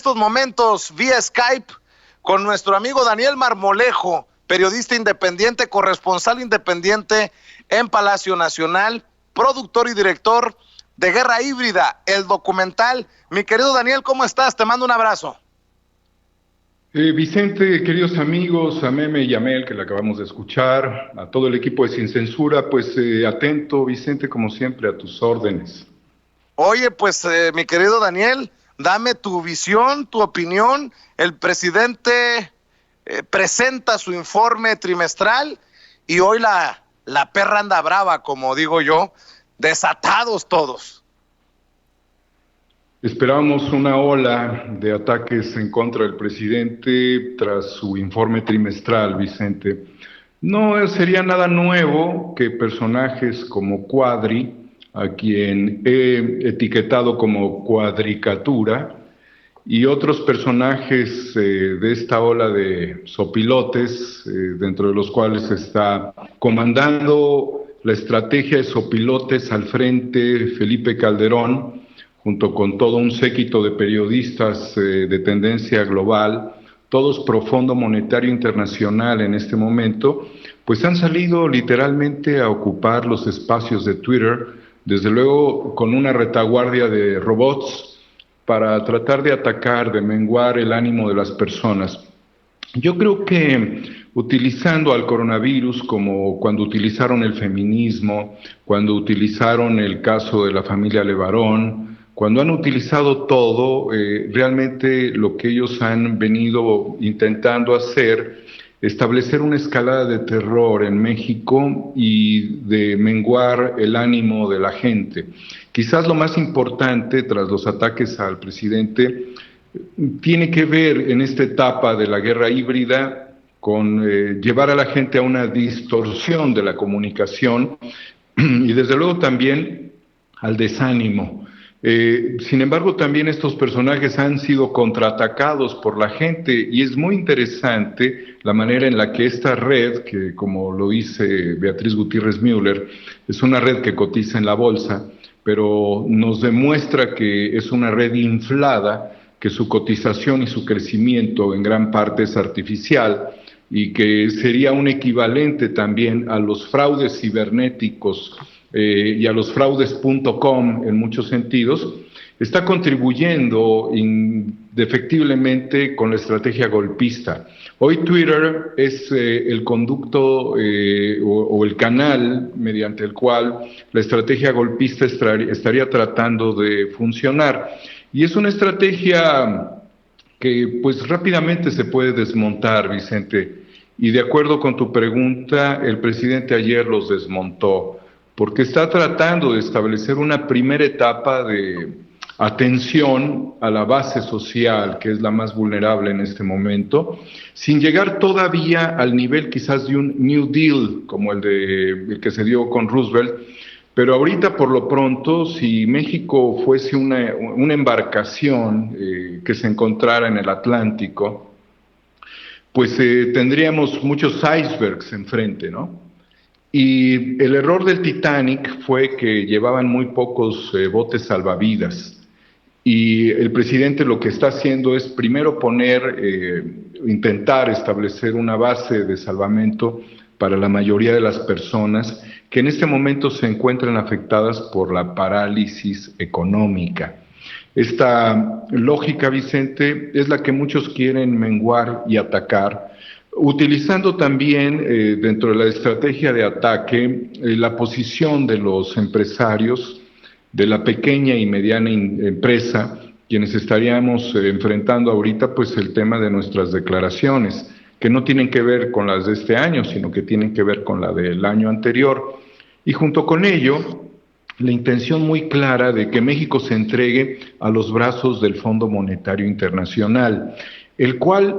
Estos momentos vía Skype con nuestro amigo Daniel Marmolejo, periodista independiente, corresponsal independiente en Palacio Nacional, productor y director de Guerra Híbrida, el documental. Mi querido Daniel, ¿cómo estás? Te mando un abrazo. Vicente, queridos amigos, a Meme y a Mel, que le acabamos de escuchar, a todo el equipo de Sin Censura, pues atento, Vicente, como siempre, a tus órdenes. Oye, pues mi querido Daniel, dame tu visión, tu opinión. El presidente presenta su informe trimestral y hoy la perra anda brava, como digo yo, desatados todos. Esperábamos una ola de ataques en contra del presidente tras su informe trimestral, Vicente. No sería nada nuevo que personajes como Cuadri, a quien he etiquetado como cuadricatura, y otros personajes de esta ola de sopilotes, dentro de los cuales está comandando la estrategia de sopilotes al frente Felipe Calderón, junto con todo un séquito de periodistas de tendencia global, todos pro Fondo Monetario Internacional en este momento, pues han salido literalmente a ocupar los espacios de Twitter, desde luego con una retaguardia de robots para tratar de atacar, de menguar el ánimo de las personas. Yo creo que utilizando al coronavirus como cuando utilizaron el feminismo, cuando utilizaron el caso de la familia Levarón, cuando han utilizado todo, realmente lo que ellos han venido intentando hacer, establecer una escalada de terror en México y de menguar el ánimo de la gente. Quizás lo más importante tras los ataques al presidente tiene que ver en esta etapa de la guerra híbrida con llevar a la gente a una distorsión de la comunicación y desde luego también al desánimo. Sin embargo, también estos personajes han sido contraatacados por la gente y es muy interesante la manera en la que esta red, que como lo dice Beatriz Gutiérrez Müller, es una red que cotiza en la bolsa, pero nos demuestra que es una red inflada, que su cotización y su crecimiento en gran parte es artificial y que sería un equivalente también a los fraudes cibernéticos y a los fraudes.com en muchos sentidos, está contribuyendo indefectiblemente con la estrategia golpista. Hoy Twitter es el conducto o el canal mediante el cual la estrategia golpista estaría tratando de funcionar. Y es una estrategia que pues rápidamente se puede desmontar, Vicente. Y de acuerdo con tu pregunta, el presidente ayer los desmontó, porque está tratando de establecer una primera etapa de atención a la base social, que es la más vulnerable en este momento, sin llegar todavía al nivel quizás de un New Deal, como el que se dio con Roosevelt, pero ahorita por lo pronto, si México fuese una embarcación que se encontrara en el Atlántico, pues tendríamos muchos icebergs enfrente, ¿no? Y el error del Titanic fue que llevaban muy pocos botes salvavidas. Y el presidente lo que está haciendo es primero intentar establecer una base de salvamento para la mayoría de las personas que en este momento se encuentran afectadas por la parálisis económica. Esta lógica, Vicente, es la que muchos quieren menguar y atacar, utilizando también dentro de la estrategia de ataque la posición de los empresarios, de la pequeña y mediana empresa, quienes estaríamos enfrentando ahorita pues el tema de nuestras declaraciones, que no tienen que ver con las de este año, sino que tienen que ver con la del año anterior. Y junto con ello, la intención muy clara de que México se entregue a los brazos del Fondo Monetario Internacional, el cual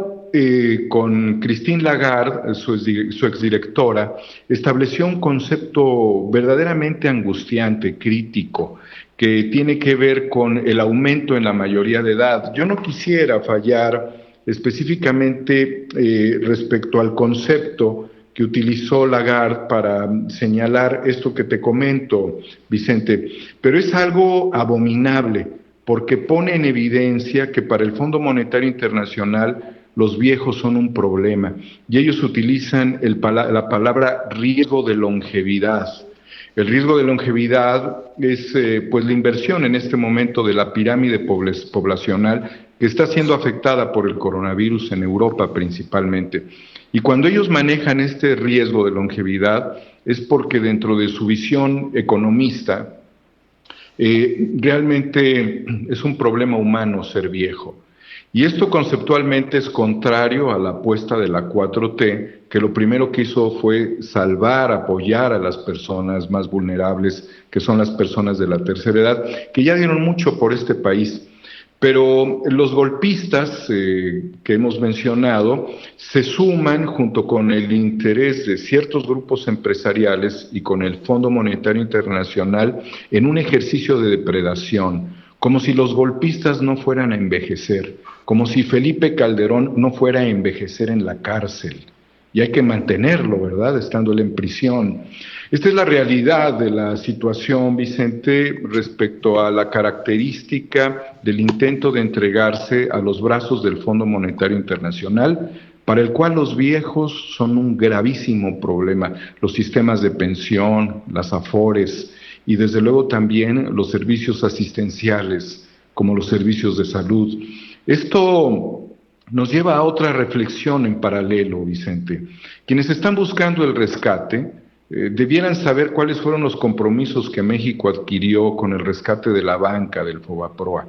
con Christine Lagarde, su exdirectora, estableció un concepto verdaderamente angustiante, crítico, que tiene que ver con el aumento en la mayoría de edad. Yo no quisiera fallar específicamente respecto al concepto que utilizó Lagarde para señalar esto que te comento, Vicente, pero es algo abominable, porque pone en evidencia que para el Fondo Monetario Internacional los viejos son un problema y ellos utilizan la palabra riesgo de longevidad. El riesgo de longevidad es pues la inversión en este momento de la pirámide poblacional que está siendo afectada por el coronavirus en Europa principalmente. Y cuando ellos manejan este riesgo de longevidad es porque dentro de su visión economista realmente es un problema humano ser viejo. Y esto conceptualmente es contrario a la apuesta de la 4T, que lo primero que hizo fue salvar, apoyar a las personas más vulnerables, que son las personas de la tercera edad, que ya dieron mucho por este país. Pero los golpistas que hemos mencionado se suman junto con el interés de ciertos grupos empresariales y con el Fondo Monetario Internacional en un ejercicio de depredación, como si los golpistas no fueran a envejecer, como si Felipe Calderón no fuera a envejecer en la cárcel. Y hay que mantenerlo, ¿verdad?, estando él en prisión. Esta es la realidad de la situación, Vicente, respecto a la característica del intento de entregarse a los brazos del Fondo Monetario Internacional, para el cual los viejos son un gravísimo problema. Los sistemas de pensión, las afores y desde luego también los servicios asistenciales, como los servicios de salud. Esto nos lleva a otra reflexión en paralelo, Vicente. Quienes están buscando el rescate debieran saber cuáles fueron los compromisos que México adquirió con el rescate de la banca del Fobaproa.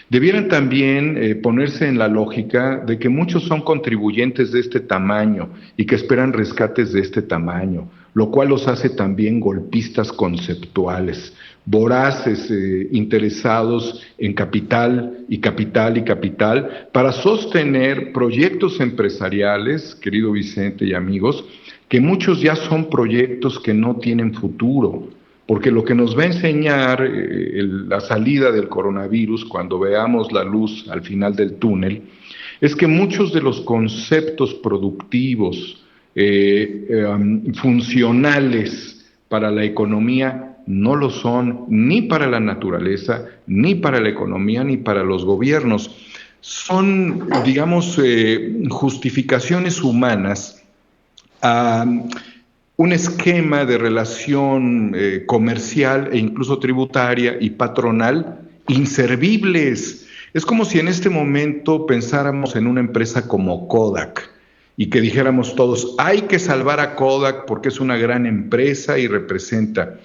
Debieran también ponerse en la lógica de que muchos son contribuyentes de este tamaño y que esperan rescates de este tamaño, lo cual los hace también golpistas conceptuales, voraces, interesados en capital y capital y capital, para sostener proyectos empresariales, querido Vicente y amigos, que muchos ya son proyectos que no tienen futuro, porque lo que nos va a enseñar la salida del coronavirus, cuando veamos la luz al final del túnel, es que muchos de los conceptos productivos, funcionales para la economía, no lo son ni para la naturaleza, ni para la economía, ni para los gobiernos. Son, digamos, justificaciones humanas a un esquema de relación comercial e incluso tributaria y patronal inservibles. Es como si en este momento pensáramos en una empresa como Kodak y que dijéramos todos, hay que salvar a Kodak porque es una gran empresa y representa.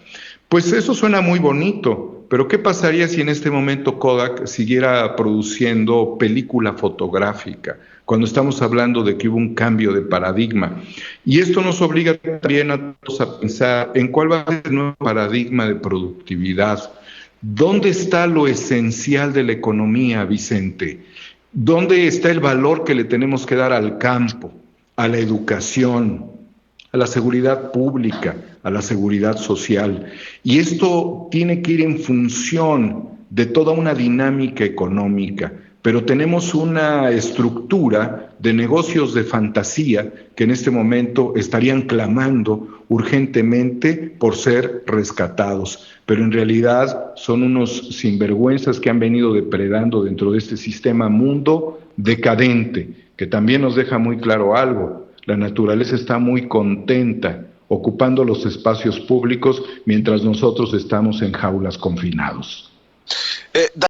Pues eso suena muy bonito, pero ¿qué pasaría si en este momento Kodak siguiera produciendo película fotográfica, cuando estamos hablando de que hubo un cambio de paradigma? Y esto nos obliga también a todos a pensar en cuál va a ser el nuevo paradigma de productividad. ¿Dónde está lo esencial de la economía, Vicente? ¿Dónde está el valor que le tenemos que dar al campo, a la educación, a la seguridad pública, a la seguridad social? Y esto tiene que ir en función de toda una dinámica económica, pero tenemos una estructura de negocios de fantasía que en este momento estarían clamando urgentemente por ser rescatados, pero en realidad son unos sinvergüenzas que han venido depredando dentro de este sistema mundo decadente, que también nos deja muy claro algo: la naturaleza está muy contenta ocupando los espacios públicos mientras nosotros estamos en jaulas confinados.